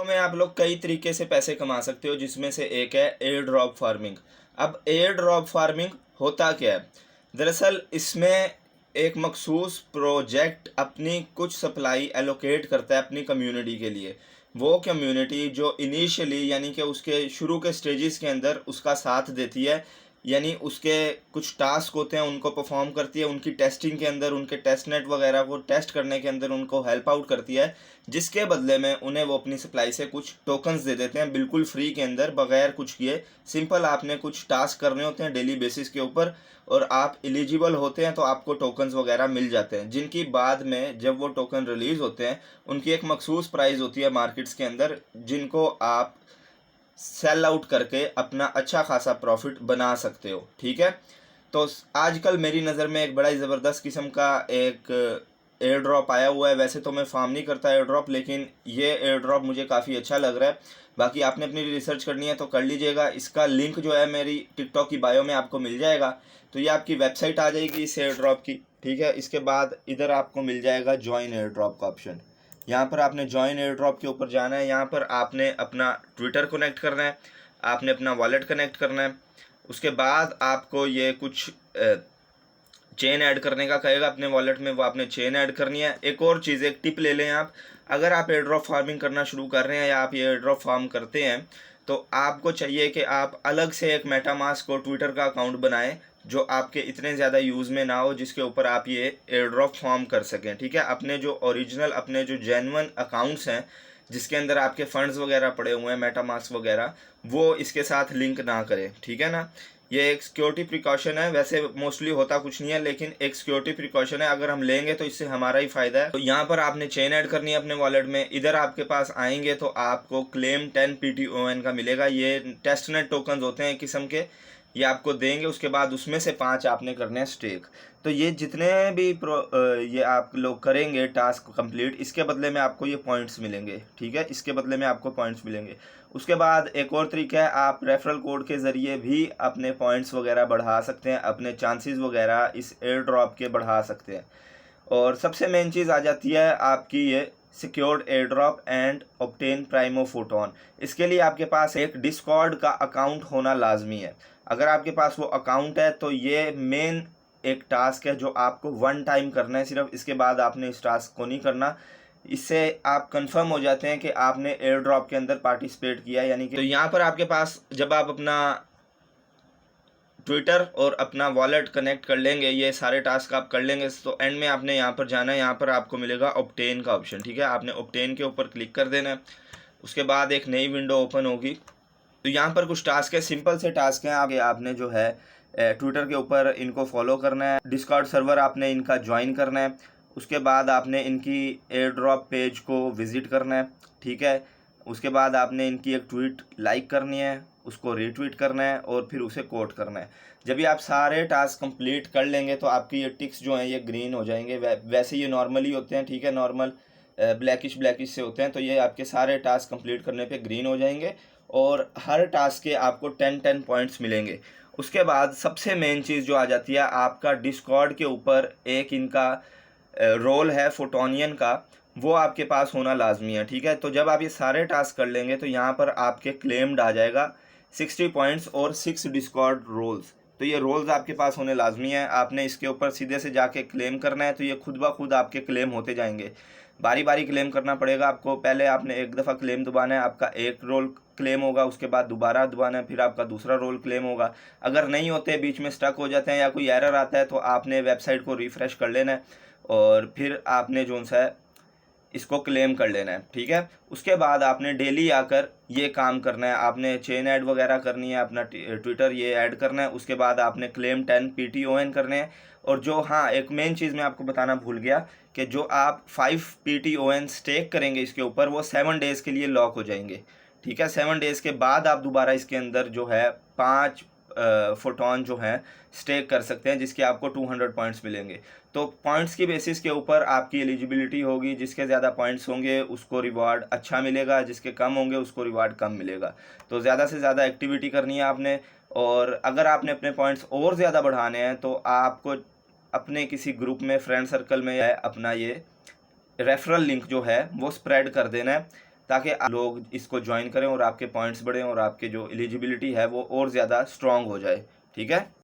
में आप लोग कई तरीके से पैसे कमा सकते हो, जिसमें से एक है एयर ड्रॉप फार्मिंग। अब एयर ड्रॉप फार्मिंग होता क्या है? दरअसल इसमें एक मखसूस प्रोजेक्ट अपनी कुछ सप्लाई एलोकेट करता है अपनी कम्युनिटी के लिए। वो कम्युनिटी जो इनिशियली यानी कि उसके शुरू के स्टेजेस के अंदर उसका साथ देती है, यानी उसके कुछ टास्क होते हैं उनको परफॉर्म करती है, उनकी टेस्टिंग के अंदर, उनके टेस्ट नेट वगैरह को टेस्ट करने के अंदर उनको हेल्प आउट करती है, जिसके बदले में उन्हें वो अपनी सप्लाई से कुछ टोकन्स दे देते हैं बिल्कुल फ्री के अंदर, बगैर कुछ किए। सिंपल आपने कुछ टास्क करने होते हैं डेली बेसिस के ऊपर, और आप एलिजिबल होते हैं तो आपको टोकन्स वगैरह मिल जाते हैं, जिनकी बाद में जब वो टोकन रिलीज़ होते हैं उनकी एक मखसूस प्राइस होती है मार्केट्स के अंदर, जिनको आप सेल आउट करके अपना अच्छा खासा प्रॉफिट बना सकते हो। ठीक है, तो आजकल मेरी नज़र में एक बड़ा ही ज़बरदस्त किस्म का एक एयर ड्रॉप आया हुआ है। वैसे तो मैं फार्म नहीं करता एयर ड्रॉप, लेकिन ये एयर ड्रॉप मुझे काफ़ी अच्छा लग रहा है। बाकी आपने अपनी रिसर्च करनी है तो कर लीजिएगा। इसका लिंक जो है मेरी टिकटॉक की बायो में आपको मिल जाएगा। तो ये आपकी वेबसाइट आ जाएगी इस एयर ड्रॉप की। ठीक है, इसके बाद इधर आपको मिल जाएगा ज्वाइन एयर ड्रॉप का ऑप्शन। यहाँ पर आपने ज्वाइन एयर ड्रॉप के ऊपर जाना है। यहाँ पर आपने अपना ट्विटर कनेक्ट करना है, आपने अपना वॉलेट कनेक्ट करना है। उसके बाद आपको ये कुछ चेन ऐड करने का कहेगा अपने वॉलेट में, वो आपने चेन ऐड करनी है। एक और चीज़, एक टिप ले लें आप, अगर आप एयर ड्रॉप फार्मिंग करना शुरू कर रहे हैं या आप ये एयर ड्रॉप फार्म करते हैं, तो आपको चाहिए कि आप अलग से एक मेटामास्क और ट्विटर का अकाउंट बनाएं जो आपके इतने ज़्यादा यूज़ में ना हो, जिसके ऊपर आप ये एयर ड्रॉप फॉर्म कर सकें। ठीक है, अपने जो ओरिजिनल, अपने जो जेन्युइन अकाउंट्स हैं जिसके अंदर आपके फंड्स वगैरह पड़े हुए हैं, मेटामास्क वगैरह, वो इसके साथ लिंक ना करें। ठीक है ना, ये एक सिक्योरिटी प्रिकॉशन है। वैसे मोस्टली होता कुछ नहीं है, लेकिन एक सिक्योरिटी प्रिकॉशन है। अगर हम लेंगे तो इससे हमारा ही फायदा है। तो यहाँ पर आपने चेन ऐड करनी है अपने वॉलेट में। इधर आपके पास आएंगे तो आपको क्लेम 10 PTON का मिलेगा। ये टेस्ट नेट टोकन होते हैं एक किस्म के, ये आपको देंगे। उसके बाद उसमें से 5 आपने करने हैं स्टेक। तो ये जितने भी ये आप लोग करेंगे टास्क कंप्लीट, इसके बदले में आपको ये पॉइंट्स मिलेंगे। ठीक है, इसके बदले में आपको पॉइंट्स मिलेंगे। उसके बाद एक और तरीका है, आप रेफरल कोड के ज़रिए भी अपने पॉइंट्स वगैरह बढ़ा सकते हैं, अपने चांसेस वगैरह इस एयर ड्रॉप के बढ़ा सकते हैं। और सबसे मेन चीज़ आ जाती है आपकी ये secured air drop and obtain primo photon. इसके लिए आपके पास एक डिस्कॉर्ड का अकाउंट होना लाजमी है। अगर आपके पास वो अकाउंट है तो ये मेन एक टास्क है जो आपको वन टाइम करना है सिर्फ, इसके बाद आपने इस टास्क को नहीं करना। इससे आप कंफर्म हो जाते हैं कि आपने एयर ड्रॉप के अंदर पार्टिसिपेट किया, यानी कि तो यहाँ पर आपके पास जब आप अपना ट्विटर और अपना वॉलेट कनेक्ट कर लेंगे, ये सारे टास्क आप कर लेंगे, तो एंड में आपने यहाँ पर जाना है। यहाँ पर आपको मिलेगा ऑब्टेन का ऑप्शन। ठीक है, आपने ऑब्टेन के ऊपर क्लिक कर देना है। उसके बाद एक नई विंडो ओपन होगी। तो यहाँ पर कुछ टास्क है, सिंपल से टास्क हैं। आगे आपने जो है ट्विटर के ऊपर इनको फॉलो करना है, डिस्कॉर्ड सर्वर आपने इनका ज्वाइन करना है। उसके बाद आपने इनकी एयर ड्रॉप पेज को विज़िट करना है। ठीक है, उसके बाद आपने इनकी एक ट्वीट लाइक करनी है, उसको रीट्वीट करना है और फिर उसे कोट करना है। जब भी आप सारे टास्क कंप्लीट कर लेंगे तो आपकी ये टिक्स जो हैं ये ग्रीन हो जाएंगे। वैसे ये नॉर्मली होते हैं। ठीक है, नॉर्मल ब्लैकिश से होते हैं। तो ये आपके सारे टास्क कंप्लीट करने पे ग्रीन हो जाएंगे और हर टास्क के आपको 10 पॉइंट्स मिलेंगे। उसके बाद सबसे मेन चीज़ जो आ जाती है, आपका डिस्कॉर्ड के ऊपर एक इनका रोल है फोटोनियन का, वो आपके पास होना लाजमी है। ठीक है, तो जब आप ये सारे टास्क कर लेंगे तो यहाँ पर आपके क्लेम्ड आ जाएगा 60 पॉइंट्स और 6 डिस्कॉर्ड रोल्स। तो ये रोल्स आपके पास होने लाजमी है। आपने इसके ऊपर सीधे से जाके क्लेम करना है, तो ये खुद ब खुद आपके क्लेम होते जाएंगे। बारी बारी क्लेम करना पड़ेगा आपको। पहले आपने एक दफ़ा क्लेम दबाना है, आपका एक रोल क्लेम होगा। उसके बाद दोबारा दबाना है, फिर आपका दूसरा रोल क्लेम होगा। अगर नहीं होते, बीच में स्टक हो जाते हैं या कोई एरर आता है, तो आपने वेबसाइट को रिफ़्रेश कर लेना है और फिर आपने जो सा है इसको क्लेम कर लेना है। ठीक है, उसके बाद आपने डेली आकर ये काम करना है। आपने चेन ऐड वगैरह करनी है, अपना ट्विटर ये ऐड करना है। उसके बाद आपने क्लेम 10 PTON करने हैं। और जो, हाँ, एक मेन चीज़ मैं आपको बताना भूल गया कि जो आप 5 PTON स्टेक करेंगे इसके ऊपर, वो 7 डेज़ के लिए लॉक हो जाएंगे। ठीक है, 7 डेज़ के बाद आप दोबारा इसके अंदर जो है 5 फोटोन जो हैं स्टेक कर सकते हैं, जिसके आपको 200 पॉइंट्स मिलेंगे। तो पॉइंट्स की बेसिस के ऊपर आपकी एलिजिबिलिटी होगी। जिसके ज़्यादा पॉइंट्स होंगे उसको रिवार्ड अच्छा मिलेगा, जिसके कम होंगे उसको रिवार्ड कम मिलेगा। तो ज़्यादा से ज़्यादा एक्टिविटी करनी है आपने। और अगर आपने अपने पॉइंट्स और ज़्यादा बढ़ाने हैं तो आपको अपने किसी ग्रुप में, फ्रेंड सर्कल में, है अपना ये रेफरल लिंक जो है वो स्प्रेड कर देना है, ताकि लोग इसको ज्वाइन करें और आपके पॉइंट्स बढ़ें और आपके जो एलिजिबिलिटी है वो और ज़्यादा स्ट्रॉन्ग हो जाए। ठीक है।